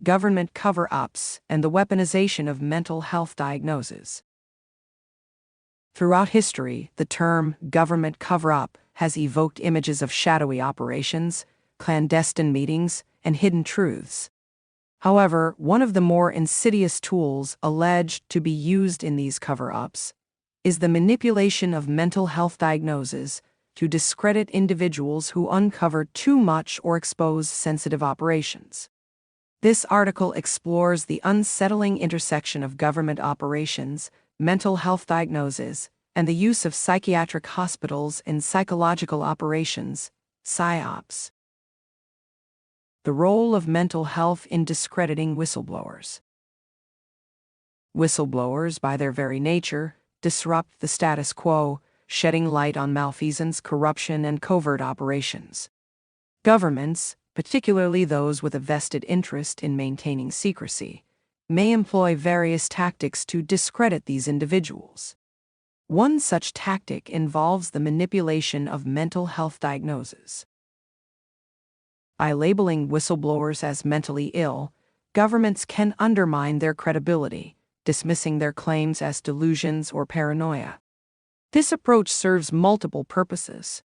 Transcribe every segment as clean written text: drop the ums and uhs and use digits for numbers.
government cover-ups, and the weaponization of mental health diagnoses. Throughout history, the term government cover-up has evoked images of shadowy operations, clandestine meetings, and hidden truths. However, one of the more insidious tools alleged to be used in these cover-ups is the manipulation of mental health diagnoses to discredit individuals who uncover too much or expose sensitive operations. This article explores the unsettling intersection of government operations, mental health diagnoses, and the use of psychiatric hospitals in psychological operations, PSYOPs. The role of mental health in discrediting whistleblowers. Whistleblowers, by their very nature, disrupt the status quo, shedding light on malfeasance, corruption, and covert operations. Governments, particularly those with a vested interest in maintaining secrecy, may employ various tactics to discredit these individuals. One such tactic involves the manipulation of mental health diagnoses. By labeling whistleblowers as mentally ill, governments can undermine their credibility, dismissing their claims as delusions or paranoia. This approach serves multiple purposes.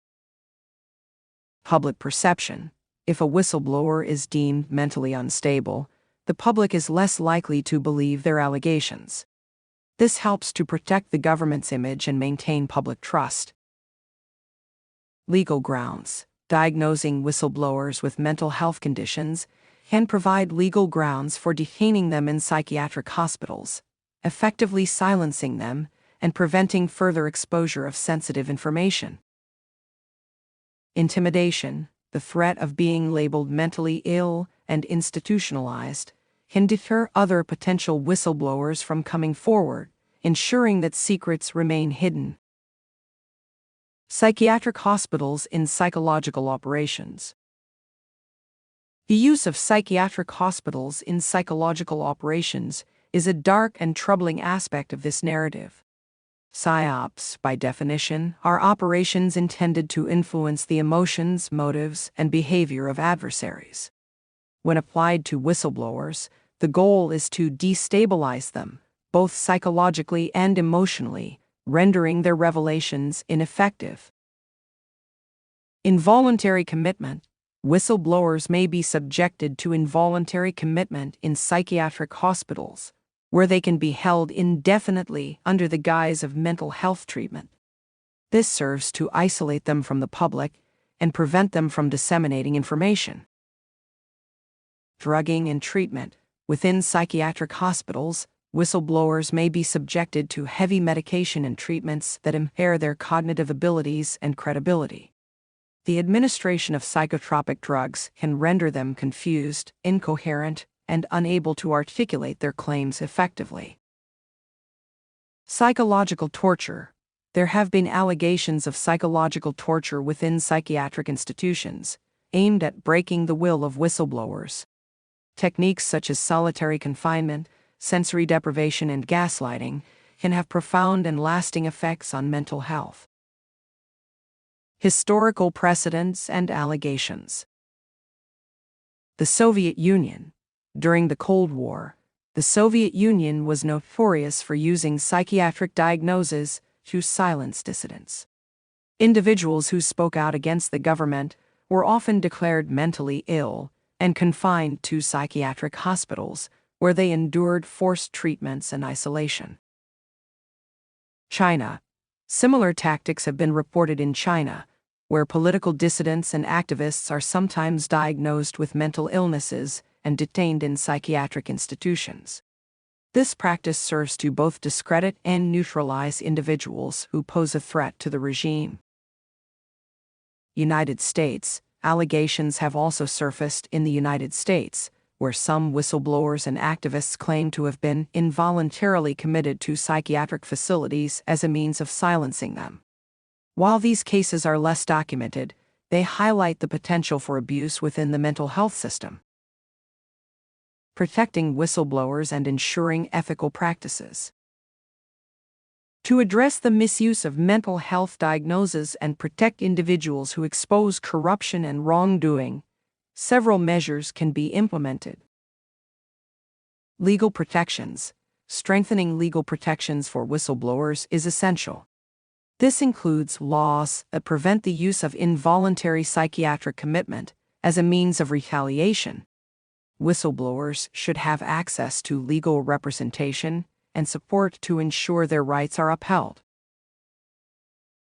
Public perception. If a whistleblower is deemed mentally unstable, the public is less likely to believe their allegations. This helps to protect the government's image and maintain public trust. Legal grounds. Diagnosing whistleblowers with mental health conditions can provide legal grounds for detaining them in psychiatric hospitals, effectively silencing them and preventing further exposure of sensitive information. Intimidation. The threat of being labeled mentally ill and institutionalized can deter other potential whistleblowers from coming forward, ensuring that secrets remain hidden. Psychiatric hospitals in psychological operations. The use of psychiatric hospitals in psychological operations is a dark and troubling aspect of this narrative. PSYOPs, by definition, are operations intended to influence the emotions, motives, and behavior of adversaries. When applied to whistleblowers, the goal is to destabilize them, both psychologically and emotionally, rendering their revelations ineffective. Involuntary commitment. Whistleblowers may be subjected to involuntary commitment in psychiatric hospitals, where they can be held indefinitely under the guise of mental health treatment. This serves to isolate them from the public and prevent them from disseminating information. Drugging and treatment. Within psychiatric hospitals, whistleblowers may be subjected to heavy medication and treatments that impair their cognitive abilities and credibility. The administration of psychotropic drugs can render them confused, incoherent, and unable to articulate their claims effectively. Psychological torture. There have been allegations of psychological torture within psychiatric institutions, aimed at breaking the will of whistleblowers. Techniques such as solitary confinement, sensory deprivation, and gaslighting can have profound and lasting effects on mental health. Historical precedents and allegations. The Soviet Union. During the Cold War, the Soviet Union was notorious for using psychiatric diagnoses to silence dissidents. Individuals who spoke out against the government were often declared mentally ill and confined to psychiatric hospitals, where they endured forced treatments and isolation. China. Similar tactics have been reported in China, where political dissidents and activists are sometimes diagnosed with mental illnesses and detained in psychiatric institutions. This practice serves to both discredit and neutralize individuals who pose a threat to the regime. United States. Allegations have also surfaced in the United States, where some whistleblowers and activists claim to have been involuntarily committed to psychiatric facilities as a means of silencing them. While these cases are less documented, they highlight the potential for abuse within the mental health system. Protecting whistleblowers and ensuring ethical practices. To address the misuse of mental health diagnoses and protect individuals who expose corruption and wrongdoing, several measures can be implemented. Legal protections. Strengthening legal protections for whistleblowers is essential. This includes laws that prevent the use of involuntary psychiatric commitment as a means of retaliation. Whistleblowers should have access to legal representation and support to ensure their rights are upheld.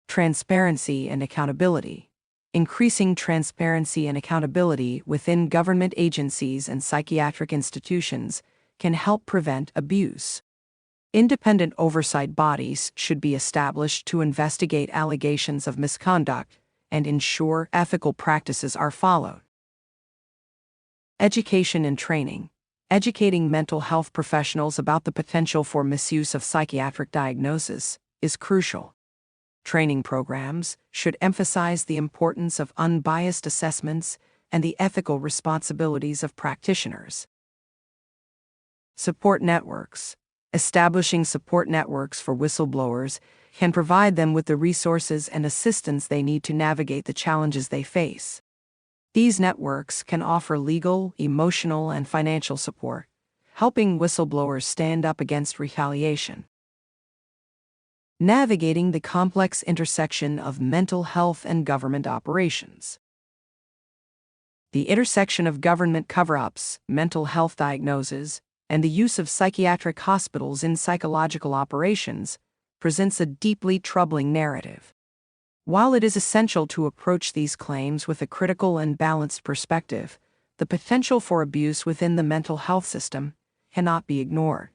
Transparency and accountability. Increasing transparency and accountability within government agencies and psychiatric institutions can help prevent abuse. Independent oversight bodies should be established to investigate allegations of misconduct and ensure ethical practices are followed. Education and training. Educating mental health professionals about the potential for misuse of psychiatric diagnoses is crucial. Training programs should emphasize the importance of unbiased assessments and the ethical responsibilities of practitioners. Support networks. Establishing support networks for whistleblowers can provide them with the resources and assistance they need to navigate the challenges they face. These networks can offer legal, emotional, and financial support, helping whistleblowers stand up against retaliation. Navigating the complex intersection of mental health and government operations. The intersection of government cover-ups, mental health diagnoses, and the use of psychiatric hospitals in psychological operations presents a deeply troubling narrative. While it is essential to approach these claims with a critical and balanced perspective, the potential for abuse within the mental health system cannot be ignored.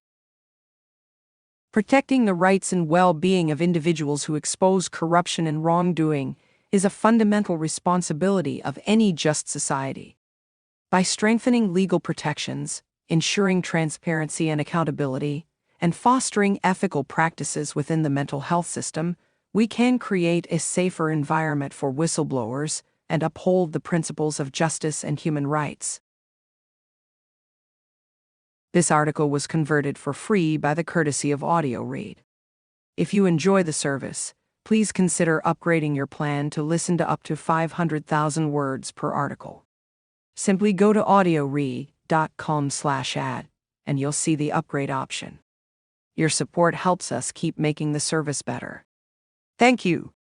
Protecting the rights and well-being of individuals who expose corruption and wrongdoing is a fundamental responsibility of any just society. By strengthening legal protections, ensuring transparency and accountability, and fostering ethical practices within the mental health system, we can create a safer environment for whistleblowers and uphold the principles of justice and human rights. This article was converted for free by the courtesy of Audio Read. If you enjoy the service, please consider upgrading your plan to listen to up to 500,000 words per article. Simply go to audioread.com/ad and you'll see the upgrade option. Your support helps us keep making the service better. Thank you.